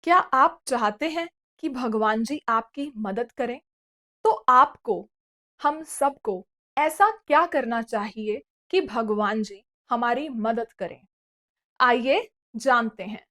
क्या आप चाहते हैं कि भगवान जी आपकी मदद करें? तो आपको, हम सबको ऐसा क्या करना चाहिए कि भगवान जी हमारी मदद करें? आइए जानते हैं।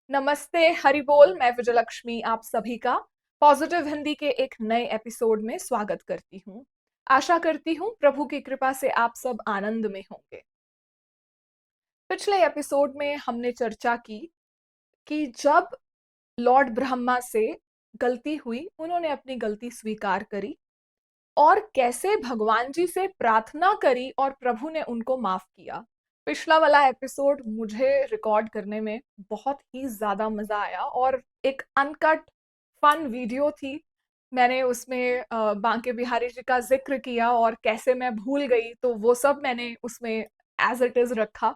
नमस्ते, हरि बोल। मैं विजयलक्ष्मी आप सभी का पॉजिटिव हिंदी के एक नए एपिसोड में स्वागत करती हूँ। आशा करती हूँ प्रभु की कृपा से आप सब आनंद में होंगे। पिछले एपिसोड में हमने चर्चा की कि जब लॉर्ड ब्रह्मा से गलती हुई, उन्होंने अपनी गलती स्वीकार करी और कैसे भगवान जी से प्रार्थना करी और प्रभु ने उनको माफ किया। पिछला वाला एपिसोड मुझे रिकॉर्ड करने में बहुत ही ज्यादा मजा आया और एक अनकट फन वीडियो थी। मैंने उसमें बांके बिहारी जी का जिक्र किया और कैसे मैं भूल गई, तो वो सब मैंने उसमें एज इट इज रखा।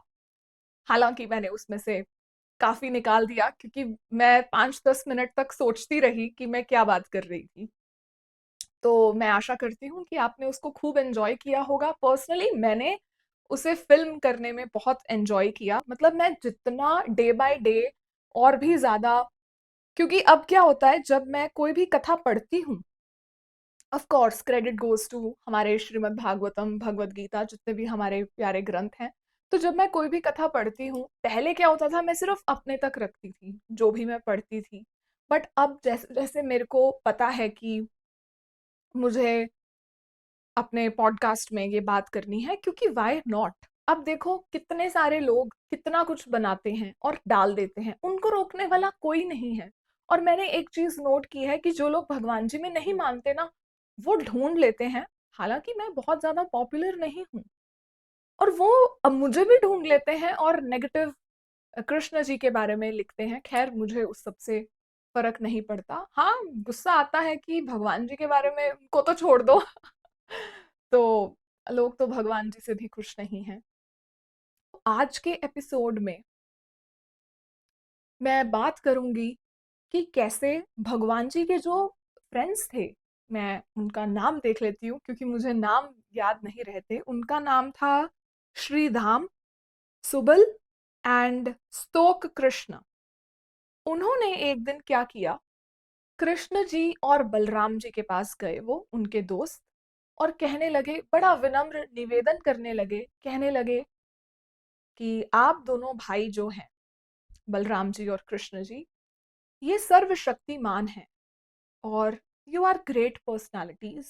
हालांकि मैंने उसमें से काफी निकाल दिया क्योंकि मैं 5-10 मिनट तक सोचती रही कि मैं क्या बात कर रही थी। तो मैं आशा करती हूँ कि आपने उसको खूब एंजॉय किया होगा। पर्सनली मैंने उसे फिल्म करने में बहुत एंजॉय किया। मतलब मैं जितना डे बाय डे और भी ज्यादा, क्योंकि अब क्या होता है जब मैं कोई भी कथा पढ़ती हूँ, of course credit goes to हमारे श्रीमद् भागवतम, भगवत गीता, जितने भी हमारे प्यारे ग्रंथ हैं। तो जब मैं कोई भी कथा पढ़ती हूँ, पहले क्या होता था, मैं सिर्फ अपने तक रखती थी जो भी मैं पढ़ती थी। बट अब जैसे जैसे मेरे को पता है कि मुझे अपने पॉडकास्ट में ये बात करनी है, क्योंकि वाई नॉट। अब देखो कितने सारे लोग कितना कुछ बनाते हैं और डाल देते हैं, उनको रोकने वाला कोई नहीं है। और मैंने एक चीज नोट की है कि जो लोग भगवान जी में नहीं मानते ना, वो ढूंढ लेते हैं। हालांकि मैं बहुत ज्यादा पॉपुलर नहीं हूँ, और वो अब मुझे भी ढूंढ लेते हैं और नेगेटिव कृष्ण जी के बारे में लिखते हैं। खैर, मुझे उस सब से फर्क नहीं पड़ता। हाँ, गुस्सा आता है कि भगवान जी के बारे में उनको तो छोड़ दो। तो लोग तो भगवान जी से भी खुश नहीं हैं। आज के एपिसोड में मैं बात करूंगी कि कैसे भगवान जी के जो फ्रेंड्स थे, मैं उनका नाम देख लेती हूँ क्योंकि मुझे नाम याद नहीं रहते। उनका नाम था श्रीधाम, सुबल एंड स्तोक कृष्ण। उन्होंने एक दिन क्या किया, कृष्ण जी और बलराम जी के पास गए, वो उनके दोस्त, और कहने लगे, बड़ा विनम्र निवेदन करने लगे, कहने लगे कि आप दोनों भाई जो हैं, बलराम जी और कृष्ण जी, ये सर्वशक्तिमान हैं और यू आर ग्रेट पर्सनालिटीज।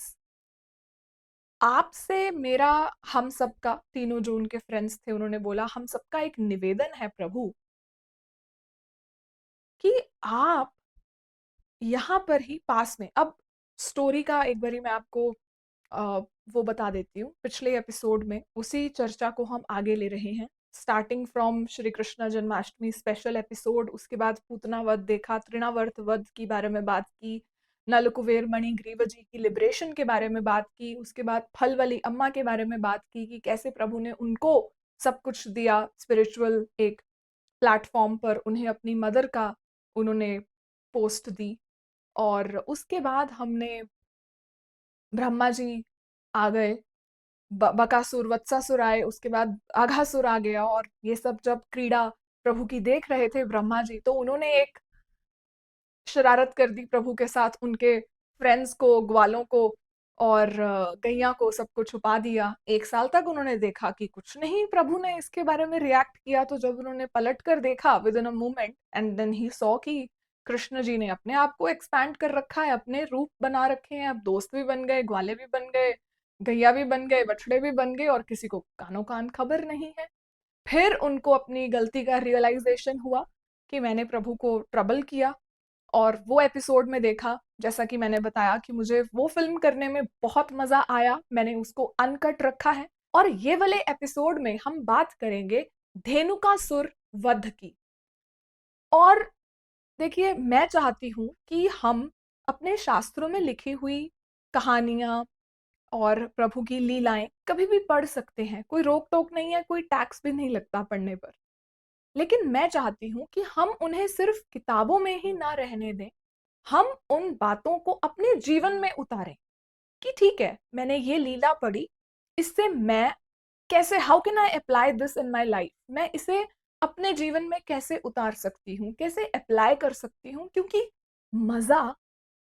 आपसे मेरा, हम सबका, तीनों जो उनके फ्रेंड्स थे, उन्होंने बोला, हम सबका एक निवेदन है प्रभु कि आप यहाँ पर ही पास में, अब स्टोरी का एक बारी मैं आपको अ, वो बता देती हूँ। पिछले एपिसोड में उसी चर्चा को हम आगे ले रहे हैं, starting from Shri Krishna Janmashtami special episode. उसके बाद पूतना वध देखा, तृणावर्त वध की बारे में बात की, नलकुबेर मणि ग्रीव जी की लिबरेशन के बारे में बात की, उसके बाद फल वाली अम्मा के बारे में बात की कि कैसे प्रभु ने उनको सब कुछ दिया, स्पिरिचुअल एक प्लेटफॉर्म पर उन्हें अपनी मदर का उन्होंने पोस्ट दी। और उसके बाद हमने ब्रह्मा जी आ गए, बकासुर वत्सासुर आए, उसके बाद आघासुर आ गया। और ये सब जब क्रीड़ा प्रभु की देख रहे थे ब्रह्मा जी, तो उन्होंने एक शरारत कर दी प्रभु के साथ, उनके फ्रेंड्स को, ग्वालों को और गैया को, सबको छुपा दिया। 1 साल तक उन्होंने देखा कि कुछ नहीं, प्रभु ने इसके बारे में रिएक्ट किया। तो जब उन्होंने पलट कर देखा with in a moment, and then he saw कि कृष्ण जी ने अपने आप को एक्सपैंड कर रखा है, अपने रूप बना रखे हैं, अब दोस्त भी बन गए, ग्वाले भी बन गए, गैया भी बन गए, बछड़े भी बन गए, और किसी को कानो कान खबर नहीं है। फिर उनको अपनी गलती का रियलाइजेशन हुआ कि मैंने प्रभु को ट्रबल किया। और वो एपिसोड में देखा, जैसा कि मैंने बताया कि मुझे वो फिल्म करने में बहुत मजा आया, मैंने उसको अनकट रखा है। और ये वाले एपिसोड में हम बात करेंगे धेनुकासुर वध की। और देखिए, मैं चाहती हूँ कि हम अपने शास्त्रों में लिखी हुई कहानियां और प्रभु की लीलाएं कभी भी पढ़ सकते हैं, कोई रोक टोक नहीं है, कोई टैक्स भी नहीं लगता पढ़ने पर। लेकिन मैं चाहती हूँ कि हम उन्हें सिर्फ किताबों में ही ना रहने दें, हम उन बातों को अपने जीवन में उतारें कि ठीक है, मैंने ये लीला पढ़ी, इससे मैं कैसे, how can I apply this in my life, मैं इसे अपने जीवन में कैसे उतार सकती हूँ, कैसे अप्लाई कर सकती हूँ, क्योंकि मजा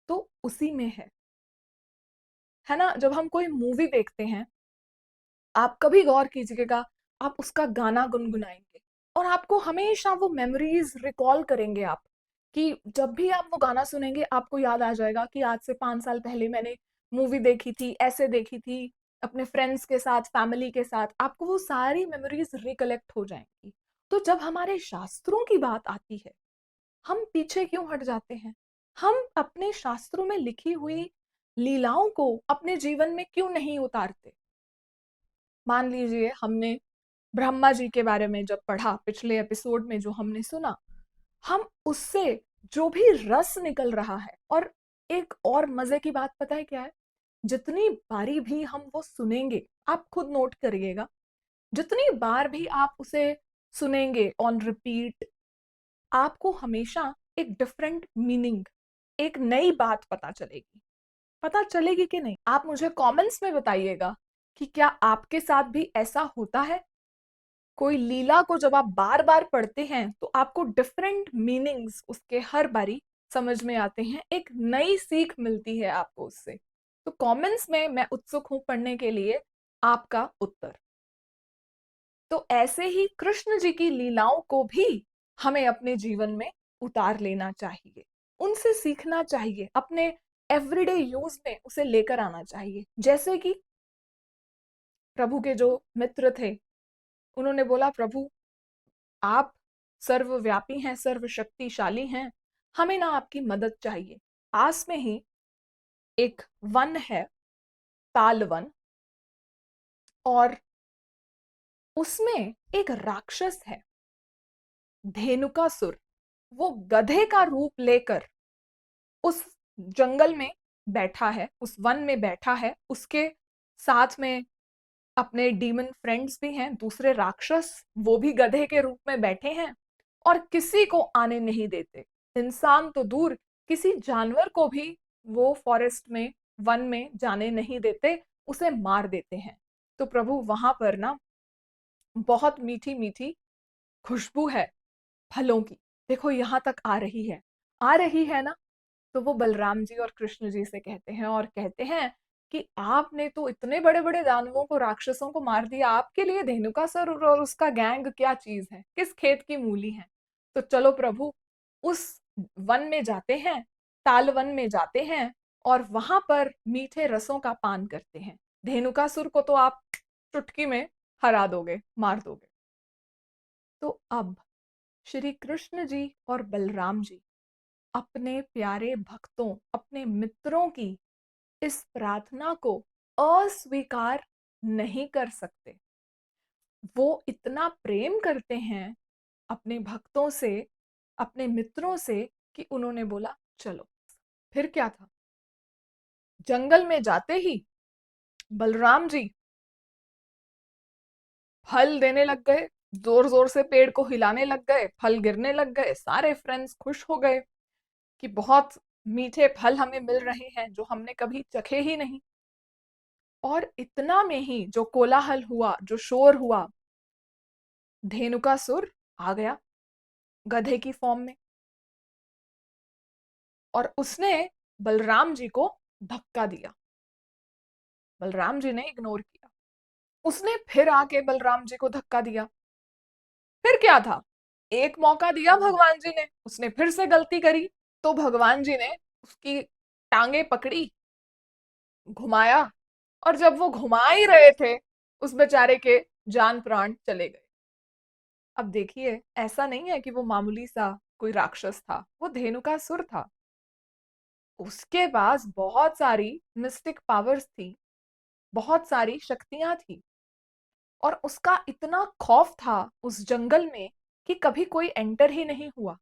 तो उसी में है ना। जब हम कोई मूवी देखते हैं, आप कभी गौर कीजिएगा, आप उसका गाना गुनगुनाएंगे और आपको हमेशा वो मेमोरीज रिकॉल करेंगे आप, कि जब भी आप वो गाना सुनेंगे आपको याद आ जाएगा कि आज से 5 साल पहले मैंने मूवी देखी थी, ऐसे देखी थी, अपने फ्रेंड्स के साथ, फैमिली के साथ, आपको वो सारी मेमोरीज रिकलेक्ट हो जाएंगी। तो जब हमारे शास्त्रों की बात आती है, हम पीछे क्यों हट जाते हैं? हम अपने शास्त्रों में लिखी हुई लीलाओं को अपने जीवन में क्यों नहीं उतारते? मान लीजिए हमने ब्रह्मा जी के बारे में जब पढ़ा, पिछले एपिसोड में जो हमने सुना, हम उससे जो भी रस निकल रहा है, और एक और मजे की बात पता है क्या है? जितनी बारी भी हम वो सुनेंगे, आप खुद नोट करिएगा, जितनी बार भी आप उसे सुनेंगे ऑन रिपीट, आपको हमेशा एक डिफरेंट मीनिंग, एक नई बात पता चलेगी। पता चलेगी कि नहीं, आप मुझे कमेंट्स में बताइएगा कि क्या आपके साथ भी ऐसा होता है? कोई लीला को जब आप बार बार पढ़ते हैं तो आपको डिफरेंट मीनिंग्स उसके हर बारी समझ में आते हैं, एक नई सीख मिलती है आपको उससे। तो कमेंट्स में मैं उत्सुक हूं पढ़ने के लिए आपका उत्तर। तो ऐसे ही कृष्ण जी की लीलाओं को भी हमें अपने जीवन में उतार लेना चाहिए, उनसे सीखना चाहिए, अपने एवरीडे यूज में उसे लेकर आना चाहिए। जैसे कि प्रभु के जो मित्र थे, उन्होंने बोला, प्रभु आप सर्वव्यापी हैं, सर्वशक्तिशाली हैं, हमें ना आपकी मदद चाहिए। पास में ही एक वन है, ताल वन, और उसमें एक राक्षस है, धेनुकासुर। वो गधे का रूप लेकर उस जंगल में बैठा है, उस वन में बैठा है। उसके साथ में अपने डीमन फ्रेंड्स भी हैं, दूसरे राक्षस, वो भी गधे के रूप में बैठे हैं, और किसी को आने नहीं देते। इंसान तो दूर, किसी जानवर को भी वो फॉरेस्ट में, वन में जाने नहीं देते, उसे मार देते हैं। तो प्रभु वहां पर ना बहुत मीठी मीठी खुशबू है फलों की, देखो यहां तक आ रही है, आ रही है ना। तो वो बलराम जी और कृष्ण जी से कहते हैं, और कहते हैं कि आपने तो इतने बड़े बड़े दानवों को, राक्षसों को मार दिया, आपके लिए धेनुकासुर और उसका गैंग क्या चीज है, किस खेत की मूली है। तो चलो प्रभु, उस वन में जाते हैं, ताल वन में जाते हैं, और वहां पर मीठे रसों का पान करते हैं। धेनुकासुर को तो आप चुटकी में हरा दोगे, मार दोगे। तो अब श्री कृष्ण जी और बलराम जी अपने प्यारे भक्तों, अपने मित्रों की इस प्रार्थना को अस्वीकार नहीं कर सकते। वो इतना प्रेम करते हैं अपने भक्तों से, अपने मित्रों से, कि उन्होंने बोला चलो। फिर क्या था, जंगल में जाते ही बलराम जी फल देने लग गए, जोर जोर से पेड़ को हिलाने लग गए, फल गिरने लग गए। सारे फ्रेंड्स खुश हो गए कि बहुत मीठे फल हमें मिल रहे हैं जो हमने कभी चखे ही नहीं। और इतना में ही जो कोलाहल हुआ, जो शोर हुआ, धेनुकासुर आ गया गधे की फॉर्म में, और उसने बलराम जी को धक्का दिया। बलराम जी ने इग्नोर किया, उसने फिर आके बलराम जी को धक्का दिया। फिर क्या था, एक मौका दिया भगवान जी ने, उसने फिर से गलती करी, तो भगवान जी ने उसकी टांगे पकड़ी, घुमाया, और जब वो घुमा ही रहे थे, उस बेचारे के जान प्राण चले गए। अब देखिए, ऐसा नहीं है कि वो मामूली सा कोई राक्षस था, वो धेनुकासुर था। उसके पास बहुत सारी मिस्टिक पावर्स थी, बहुत सारी शक्तियां थी, और उसका इतना खौफ था उस जंगल में कि कभी कोई एंटर ही नहीं हुआ।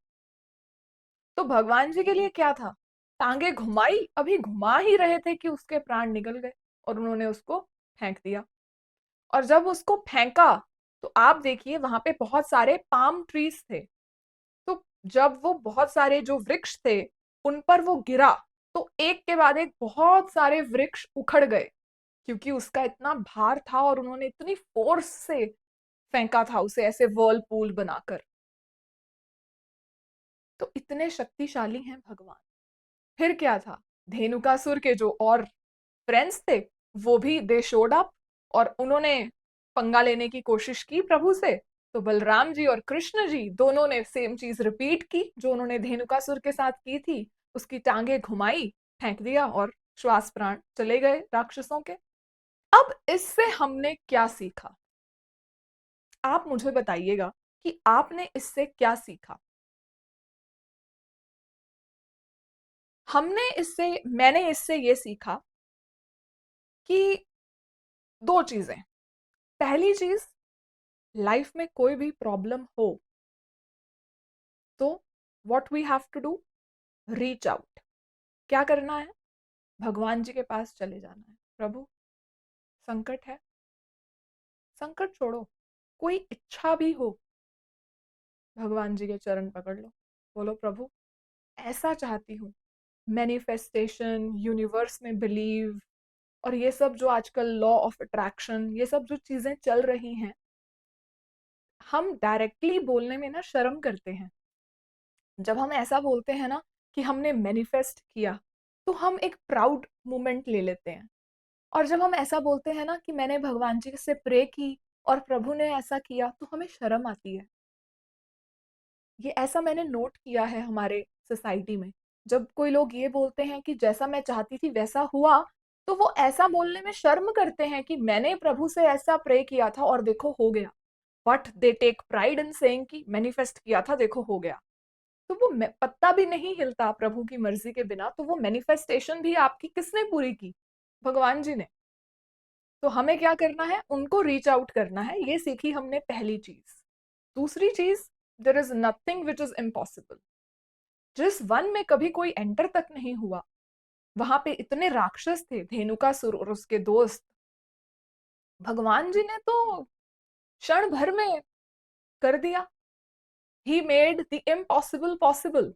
तो भगवान जी के लिए क्या था, टांगे घुमाई, अभी घुमा ही रहे थे कि उसके प्राण निकल गए, और उन्होंने उसको फेंक दिया। और जब उसको फेंका, तो आप देखिए वहां पे बहुत सारे पाम ट्रीज थे। तो जब वो बहुत सारे जो वृक्ष थे उन पर वो गिरा, तो एक के बाद एक बहुत सारे वृक्ष उखड़ गए, क्योंकि उसका इतना भार था और उन्होंने इतनी फोर्स से फेंका था उसे ऐसे वर्लपूल बनाकर। तो इतने शक्तिशाली हैं भगवान। फिर क्या था, धेनुकासुर के जो और फ्रेंड्स थे वो भी दे शोड अप और उन्होंने पंगा लेने की कोशिश की प्रभु से। तो बलराम जी और कृष्ण जी दोनों ने सेम चीज रिपीट की जो उन्होंने धेनुकासुर के साथ की थी। उसकी टांगे घुमाई, फेंक दिया और श्वास प्राण चले गए राक्षसों के। अब इससे हमने क्या सीखा, आप मुझे बताइएगा कि आपने इससे क्या सीखा। मैंने इससे ये सीखा कि दो चीजें। पहली चीज, लाइफ में कोई भी प्रॉब्लम हो तो what we have to do, reach out. क्या करना है, भगवान जी के पास चले जाना है। प्रभु, संकट है, संकट छोड़ो। कोई इच्छा भी हो, भगवान जी के चरण पकड़ लो, बोलो प्रभु ऐसा चाहती हूँ। मैनिफेस्टेशन, यूनिवर्स में बिलीव और ये सब जो आजकल लॉ ऑफ अट्रैक्शन, ये सब जो चीजें चल रही हैं, हम डायरेक्टली बोलने में ना शर्म करते हैं। जब हम ऐसा बोलते हैं ना कि हमने मैनिफेस्ट किया, तो हम एक प्राउड मोमेंट ले लेते हैं। और जब हम ऐसा बोलते हैं ना कि मैंने भगवान जी से प्रे की और प्रभु ने ऐसा किया, तो हमें शर्म आती है। ये ऐसा मैंने नोट किया है हमारे सोसाइटी में। जब कोई लोग ये बोलते हैं कि जैसा मैं चाहती थी वैसा हुआ, तो वो ऐसा बोलने में शर्म करते हैं कि मैंने प्रभु से ऐसा प्रे किया था और देखो हो गया। But they take pride in saying कि मैनिफेस्ट किया था, देखो हो गया। तो वो पत्ता भी नहीं हिलता प्रभु की मर्जी के बिना। तो वो मैनिफेस्टेशन भी आपकी किसने पूरी की, भगवान जी ने। तो हमें क्या करना है, उनको रीच आउट करना है। ये सीखी हमने पहली चीज। दूसरी चीज, there is nothing which is impossible. जिस वन में कभी कोई एंटर तक नहीं हुआ, वहां पे इतने राक्षस थे, धेनुकासुर और उसके दोस्त। भगवान जी ने तो क्षण भर में कर दिया। He made the impossible possible.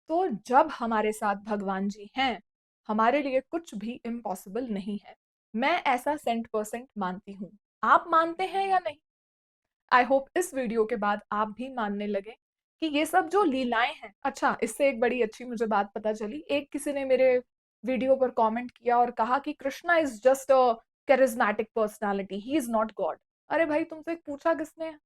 तो जब हमारे साथ भगवान जी हैं, हमारे लिए कुछ भी इम्पॉसिबल नहीं है। मैं ऐसा 100% मानती हूँ। आप मानते हैं या नहीं? आई होप इस वीडियो के बाद आप भी मानने लगे कि ये सब जो लीलाएं हैं। अच्छा, इससे एक बड़ी अच्छी मुझे बात पता चली। एक किसी ने मेरे वीडियो पर कमेंट किया और कहा कि Krishna is just a charismatic personality, he is not God. अरे भाई, तुमसे पूछा किसने?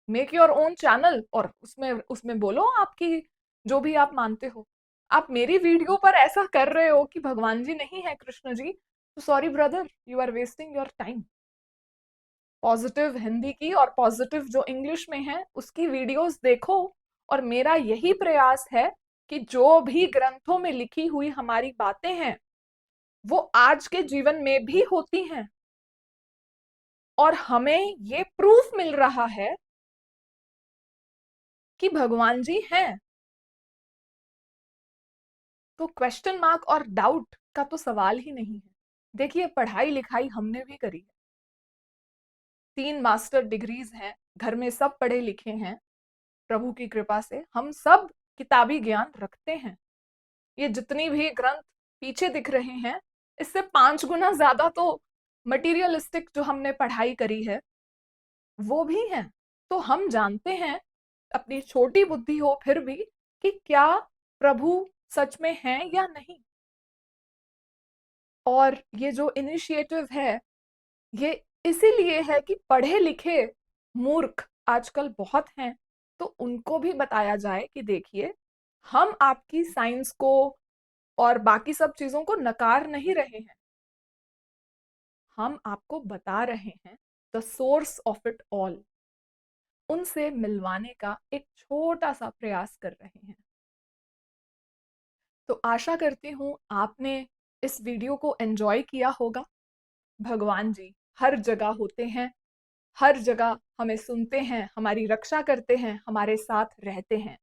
मेक योर ओन चैनल और उसमें उसमें बोलो आपकी जो भी आप मानते हो। आप मेरी वीडियो पर ऐसा कर रहे हो कि भगवान जी नहीं है कृष्ण जी, तो sorry brother, you are wasting your time. Positive Hindi की और पॉजिटिव जो इंग्लिश में है उसकी वीडियोस देखो। और मेरा यही प्रयास है कि जो भी ग्रंथों में लिखी हुई हमारी बातें हैं वो आज के जीवन में भी होती हैं। और हमें ये प्रूफ मिल रहा है कि भगवान जी हैं। तो क्वेश्चन मार्क और डाउट का तो सवाल ही नहीं है। देखिए, पढ़ाई लिखाई हमने भी करी है, 3 मास्टर डिग्रीज हैं, घर में सब पढ़े लिखे हैं। प्रभु की कृपा से हम सब किताबी ज्ञान रखते हैं। ये जितनी भी ग्रंथ पीछे दिख रहे हैं, इससे 5 गुना ज्यादा तो मटीरियलिस्टिक जो हमने पढ़ाई करी है वो भी है। तो हम जानते हैं, अपनी छोटी बुद्धि हो फिर भी, कि क्या प्रभु सच में हैं या नहीं। और ये जो इनिशिएटिव है, ये इसीलिए है कि पढ़े लिखे मूर्ख आजकल बहुत हैं। तो उनको भी बताया जाए कि देखिए, हम आपकी साइंस को और बाकी सब चीजों को नकार नहीं रहे हैं। हम आपको बता रहे हैं the source of it all. उनसे मिलवाने का एक छोटा सा प्रयास कर रहे हैं। तो आशा करती हूँ आपने इस वीडियो को एंजॉय किया होगा। भगवान जी हर जगह होते हैं, हर जगह हमें सुनते हैं, हमारी रक्षा करते हैं, हमारे साथ रहते हैं।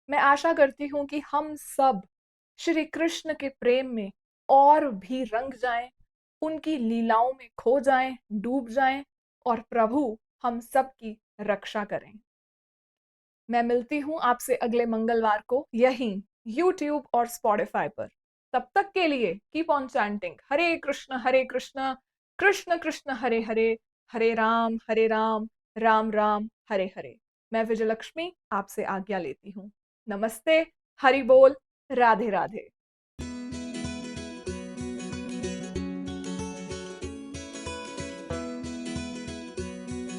मैं आशा करती हूँ कि हम सब श्री कृष्ण के प्रेम में और भी रंग जाएं, उनकी लीलाओं में खो जाएं, डूब जाएं और प्रभु हम सब की रक्षा करें। मैं मिलती हूँ आपसे अगले मंगलवार को यहीं YouTube और Spotify पर। तब तक के लिए कीप ऑन चैंटिंग हरे कृष्ण कृष्ण कृष्ण हरे हरे, हरे राम राम राम हरे हरे। मैं विजयलक्ष्मी आपसे आज्ञा लेती हूँ। नमस्ते, हरि बोल, राधे राधे।